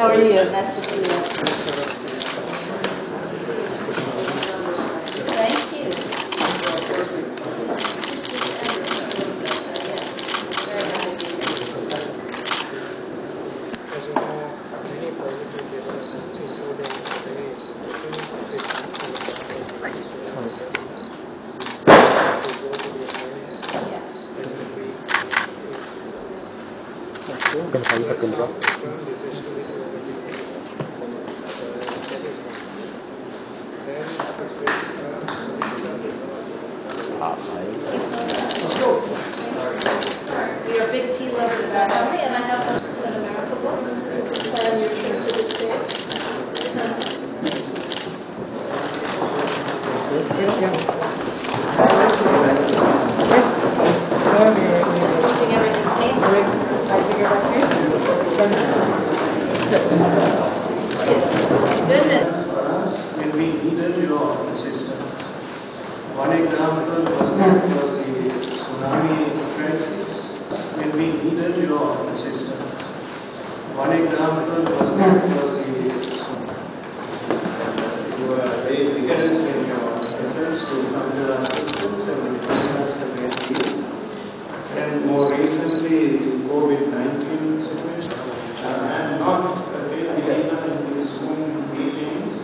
How are you? Nice to see you. Thank you. We are big tea lovers in our family, and I have an America book on your trip to the States. Just keeping everything painted. Goodness. When we needed your assistance. One example was the tsunami crisis. When we needed your assistance. One example was the tsunami. You were very vigorous in your efforts to come to our assistance and bring us a great deal. And more recently, the COVID-19 situation. I'm not a big believer in these Zoom meetings,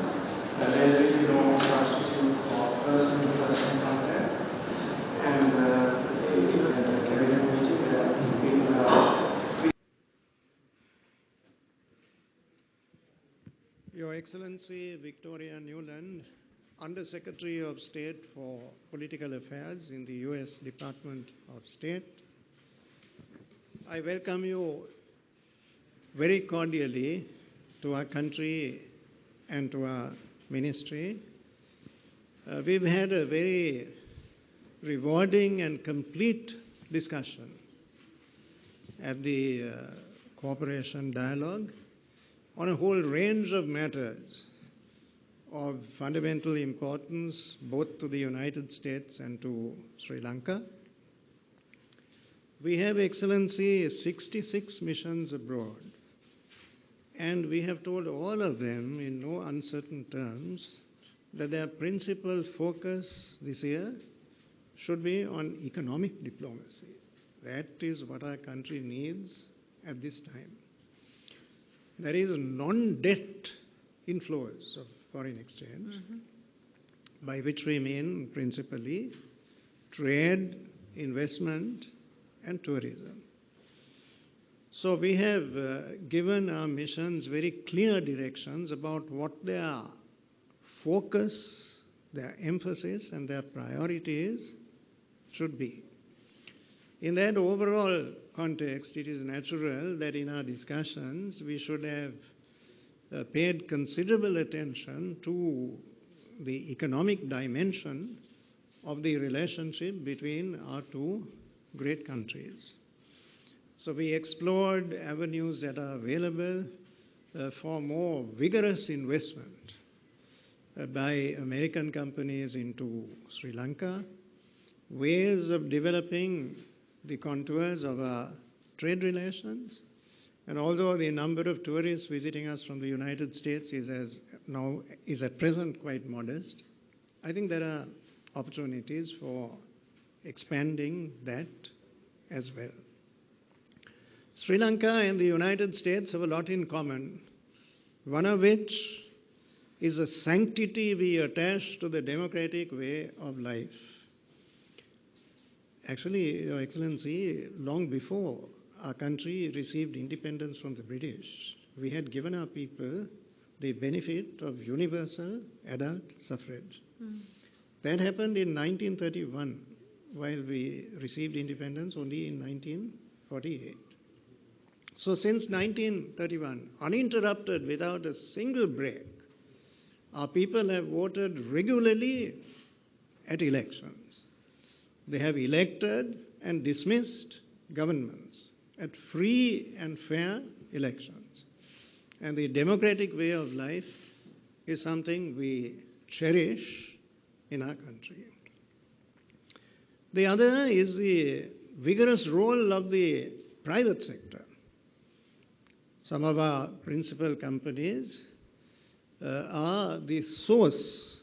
as you know, constitute for person-to-person contact. And it was at a cabinet meeting Your Excellency Victoria Nuland, Under Secretary of State for Political Affairs in the U.S. Department of State, I welcome you very cordially to our country and to our ministry. We've had a very rewarding and complete discussion at the Cooperation Dialogue on a whole range of matters of fundamental importance both to the United States and to Sri Lanka. We have, Excellency, 66 missions abroad, and we have told all of them in no uncertain terms that their principal focus this year should be on economic diplomacy. That is what our country needs at this time. There is non-debt inflows of foreign exchange, by which we mean principally trade, investment, and tourism. So we have given our missions very clear directions about what their focus, their emphasis, and their priorities should be. In that overall context, it is natural that in our discussions we should have paid considerable attention to the economic dimension of the relationship between our two great countries. So we explored avenues that are available for more vigorous investment by American companies into Sri Lanka, ways of developing the contours of our trade relations. And although the number of tourists visiting us from the United States is at present quite modest, I think there are opportunities for expanding that as well. Sri Lanka and the United States have a lot in common, one of which is the sanctity we attach to the democratic way of life. Actually, Your Excellency, long before our country received independence from the British, we had given our people the benefit of universal adult suffrage. That happened in 1931, while we received independence only in 1948. So since 1931, uninterrupted, without a single break, our people have voted regularly at elections. They have elected and dismissed governments at free and fair elections. And the democratic way of life is something we cherish in our country. The other is the vigorous role of the private sector. some of our principal companies are the source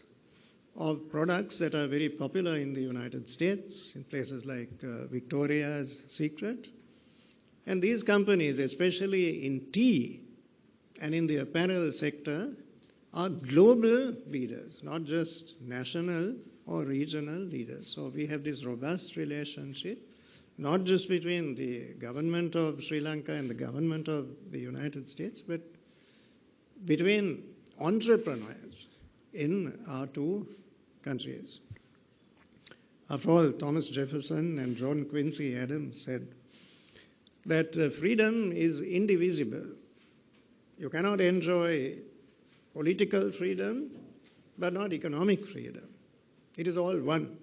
of products that are very popular in the United States, in places like Victoria's Secret. And these companies, especially in tea and in the apparel sector, are global leaders, not just national or regional leaders. So we have this robust relationship, not just between the government of Sri Lanka and the government of the United States, but between entrepreneurs in our two countries. After all, Thomas Jefferson and John Quincy Adams said that freedom is indivisible. You cannot enjoy political freedom, but not economic freedom. It is all one,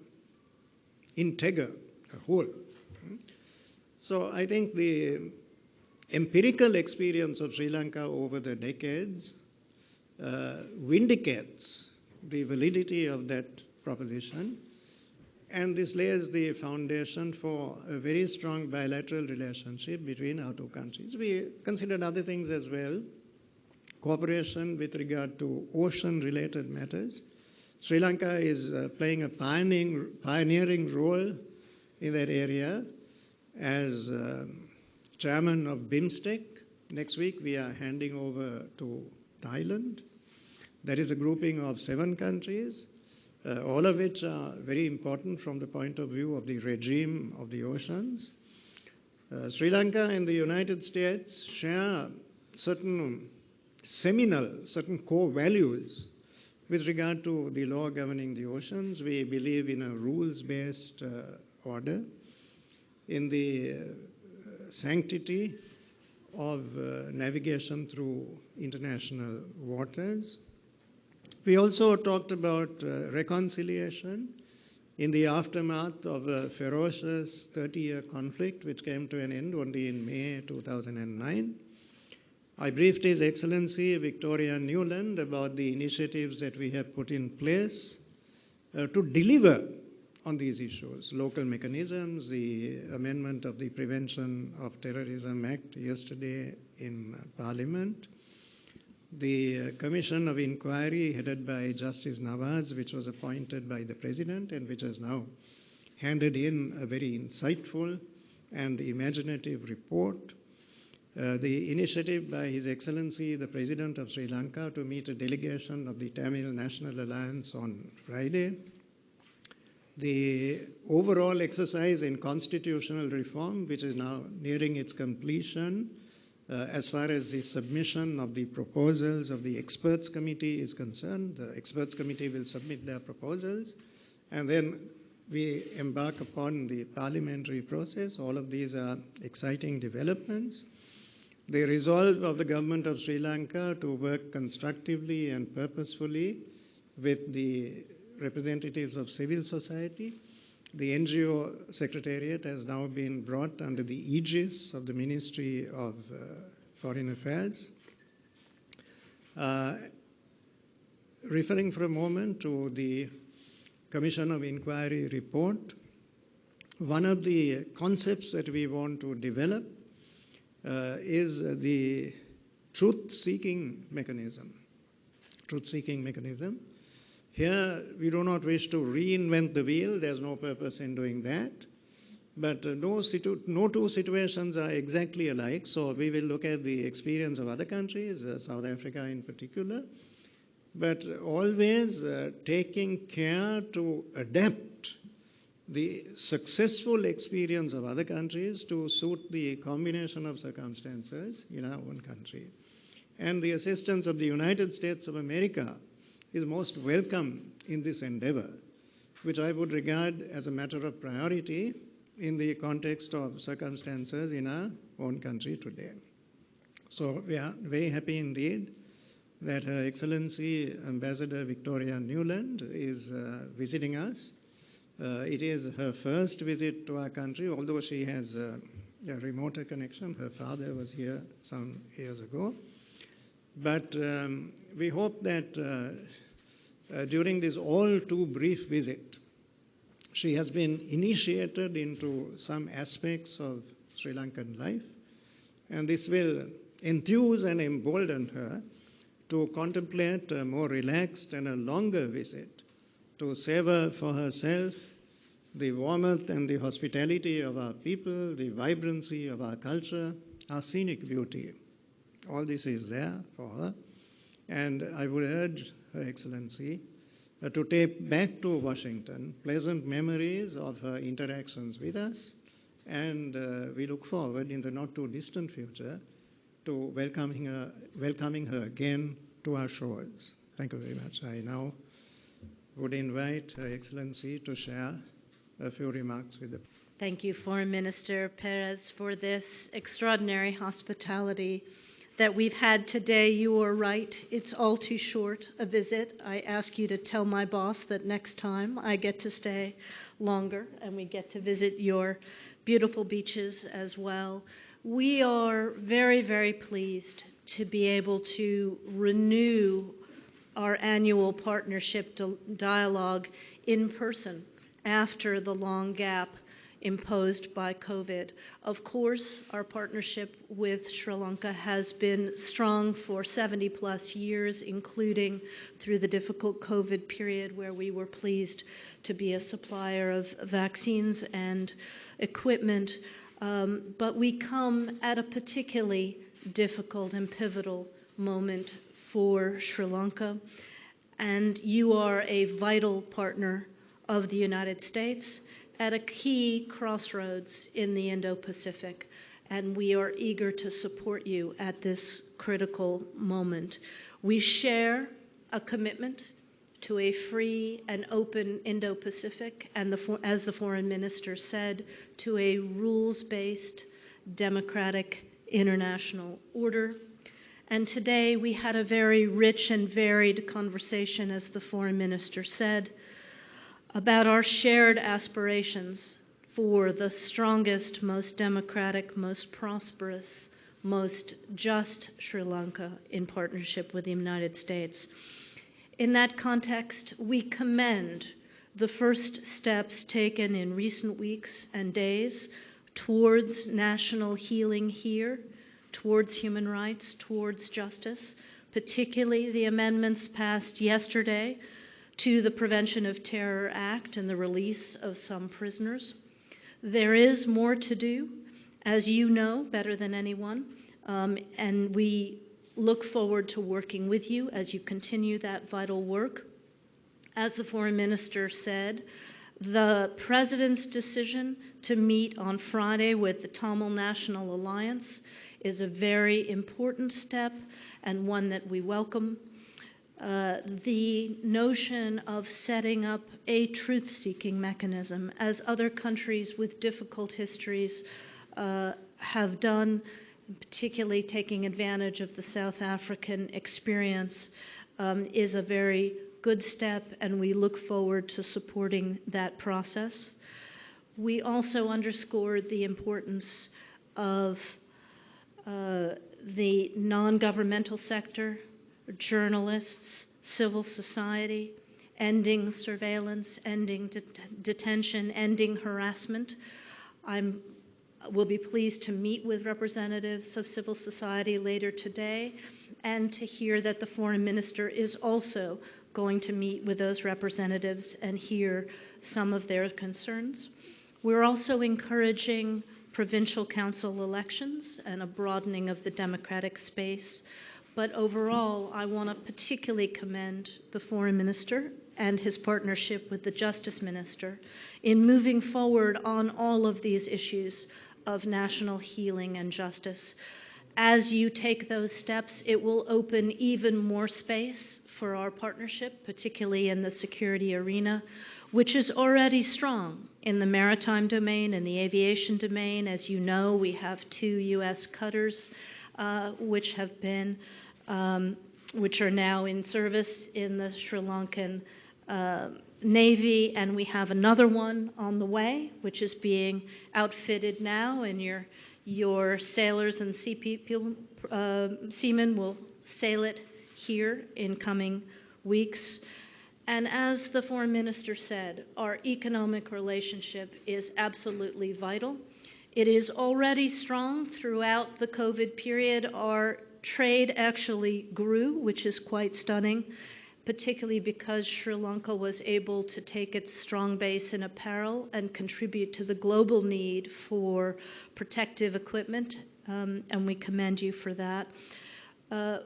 integer, a whole. So I think the empirical experience of Sri Lanka over the decades vindicates the validity of that proposition, and this lays the foundation for a very strong bilateral relationship between our two countries. We considered other things as well, cooperation with regard to ocean-related matters. Sri Lanka is playing a pioneering role in that area as chairman of BIMSTEC. Next week we are handing over to Thailand. That is a grouping of 7 countries, all of which are very important from the point of view of the regime of the oceans. Sri Lanka and the United States share certain core values with regard to the law governing the oceans. We believe in a rules-based order, in the sanctity of navigation through international waters. We also talked about reconciliation in the aftermath of a ferocious 30-year conflict which came to an end only in May 2009. I briefed His Excellency Victoria Nuland about the initiatives that we have put in place to deliver on these issues. Local mechanisms, the amendment of the Prevention of Terrorism Act yesterday in Parliament, the Commission of Inquiry headed by Justice Nawaz, which was appointed by the President and which has now handed in a very insightful and imaginative report. The initiative by His Excellency the President of Sri Lanka to meet a delegation of the Tamil National Alliance on Friday. The overall exercise in constitutional reform, which is now nearing its completion, as far as the submission of the proposals of the experts committee is concerned. The experts committee will submit their proposals, and then we embark upon the parliamentary process. All of these are exciting developments. The resolve of the government of Sri Lanka to work constructively and purposefully with the representatives of civil society. The NGO Secretariat has now been brought under the aegis of the Ministry of Foreign Affairs. Referring for a moment to the Commission of Inquiry report, one of the concepts that we want to develop is the truth-seeking mechanism. Truth-seeking mechanism. Here, we do not wish to reinvent the wheel. There's no purpose in doing that. But no two situations are exactly alike. So we will look at the experience of other countries, South Africa in particular, but always taking care to adapt the successful experience of other countries to suit the combination of circumstances in our own country. And the assistance of the United States of America is most welcome in this endeavor, which I would regard as a matter of priority in the context of circumstances in our own country today. So we are very happy indeed that Her Excellency Ambassador Victoria Nuland is visiting us. It is her first visit to our country, although she has a remoter connection. Her father was here some years ago. But we hope that during this all too brief visit, she has been initiated into some aspects of Sri Lankan life, and this will enthuse and embolden her to contemplate a more relaxed and a longer visit, to savor for herself the warmth and the hospitality of our people, the vibrancy of our culture, our scenic beauty. All this is there for her. And I would urge Her Excellency to take back to Washington pleasant memories of her interactions with us, and we look forward in the not too distant future to welcoming her again to our shores. Thank you very much. I now would invite Her Excellency to share a few remarks with the... Thank you, Foreign Minister Peiris, for this extraordinary hospitality that we've had today. You are right. It's all too short a visit. I ask you to tell my boss that next time I get to stay longer and we get to visit your beautiful beaches as well. We are very, very pleased to be able to renew our annual partnership dialogue in person after the long gap imposed by COVID. Of course, our partnership with Sri Lanka has been strong for 70 plus years, including through the difficult COVID period where we were pleased to be a supplier of vaccines and equipment. But we come at a particularly difficult and pivotal moment for Sri Lanka, and you are a vital partner of the United States at a key crossroads in the Indo-Pacific, and we are eager to support you at this critical moment. We share a commitment to a free and open Indo-Pacific, and as the Foreign Minister said, to a rules-based democratic international order. And today we had a very rich and varied conversation, as the Foreign Minister said, about our shared aspirations for the strongest, most democratic, most prosperous, most just Sri Lanka in partnership with the United States. In that context, we commend the first steps taken in recent weeks and days towards national healing here, towards human rights, towards justice, particularly the amendments passed yesterday to the Prevention of Terror Act and the release of some prisoners. There is more to do, as you know better than anyone, and we look forward to working with you as you continue that vital work. As the Foreign Minister said, the President's decision to meet on Friday with the Tamil National Alliance is a very important step and one that we welcome. The notion of setting up a truth-seeking mechanism, as other countries with difficult histories have done, particularly taking advantage of the South African experience, is a very good step, and we look forward to supporting that process. We also underscored the importance of the non-governmental sector, journalists, civil society, ending surveillance, ending detention, ending harassment. We'll be pleased to meet with representatives of civil society later today and to hear that the Foreign Minister is also going to meet with those representatives and hear some of their concerns. We're also encouraging provincial council elections and a broadening of the democratic space. But overall, I want to particularly commend the Foreign Minister and his partnership with the Justice Minister in moving forward on all of these issues of national healing and justice. As you take those steps, it will open even more space for our partnership, particularly in the security arena, which is already strong in the maritime domain and the aviation domain. As you know, we have 2 U.S. cutters which are now in service in the Sri Lankan Navy, and we have another one on the way, which is being outfitted now, and your sailors and seamen will sail it here in coming weeks. And as the Foreign Minister said, our economic relationship is absolutely vital. It is already strong throughout the COVID period. Our trade actually grew, which is quite stunning, particularly because Sri Lanka was able to take its strong base in apparel and contribute to the global need for protective equipment, and we commend you for that.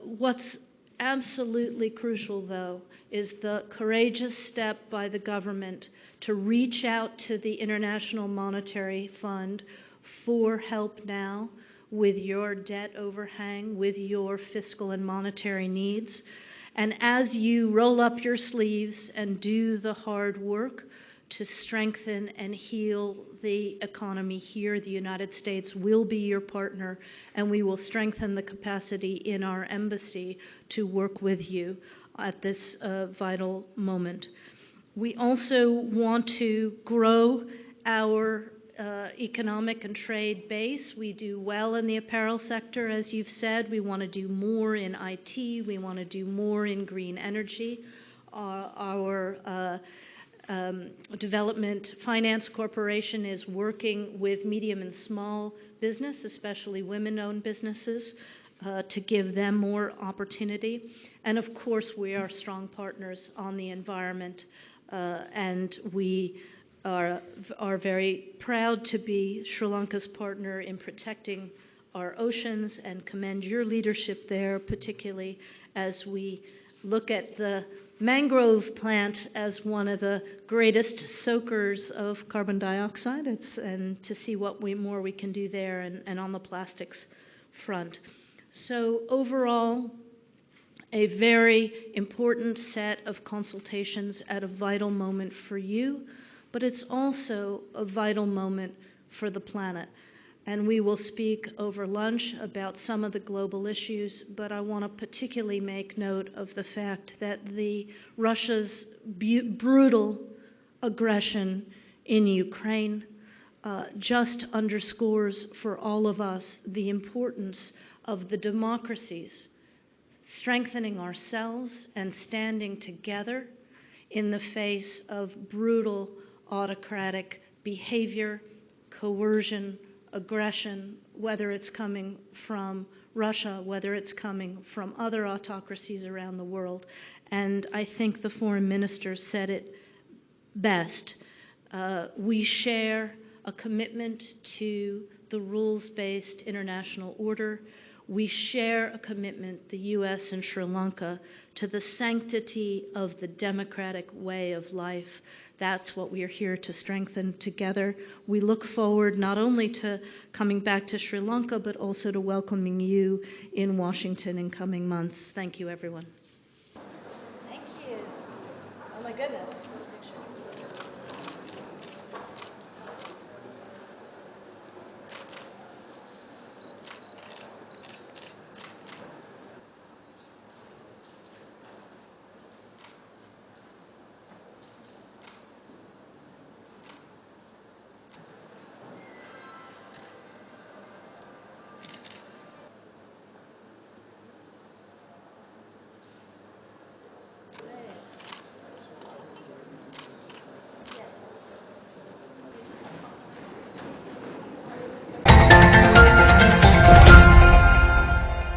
What's absolutely crucial, though, is the courageous step by the government to reach out to the International Monetary Fund for help now with your debt overhang, with your fiscal and monetary needs. And as you roll up your sleeves and do the hard work to strengthen and heal the economy here, the United States will be your partner, and we will strengthen the capacity in our embassy to work with you at this vital moment. We also want to grow our economic and trade base. We do well in the apparel sector, as you've said. We want to do more in IT. We want to do more in green energy. Our Development Finance Corporation is working with medium and small business, especially women-owned businesses, to give them more opportunity. And of course, we are strong partners on the environment, and we are very proud to be Sri Lanka's partner in protecting our oceans and commend your leadership there, particularly as we look at the mangrove plant as one of the greatest soakers of carbon dioxide, and to see what more we can do there, and on the plastics front. So overall, a very important set of consultations at a vital moment for you, but it's also a vital moment for the planet. And we will speak over lunch about some of the global issues, but I want to particularly make note of the fact that Russia's brutal aggression in Ukraine just underscores for all of us the importance of the democracies strengthening ourselves and standing together in the face of brutal autocratic behavior, coercion, aggression, whether it's coming from Russia, whether it's coming from other autocracies around the world. And I think the foreign minister said it best. We share a commitment to the rules-based international order. We share a commitment, the U.S. and Sri Lanka, to the sanctity of the democratic way of life. That's what we are here to strengthen together. We look forward not only to coming back to Sri Lanka, but also to welcoming you in Washington in coming months. Thank you, everyone. Thank you. Oh my goodness.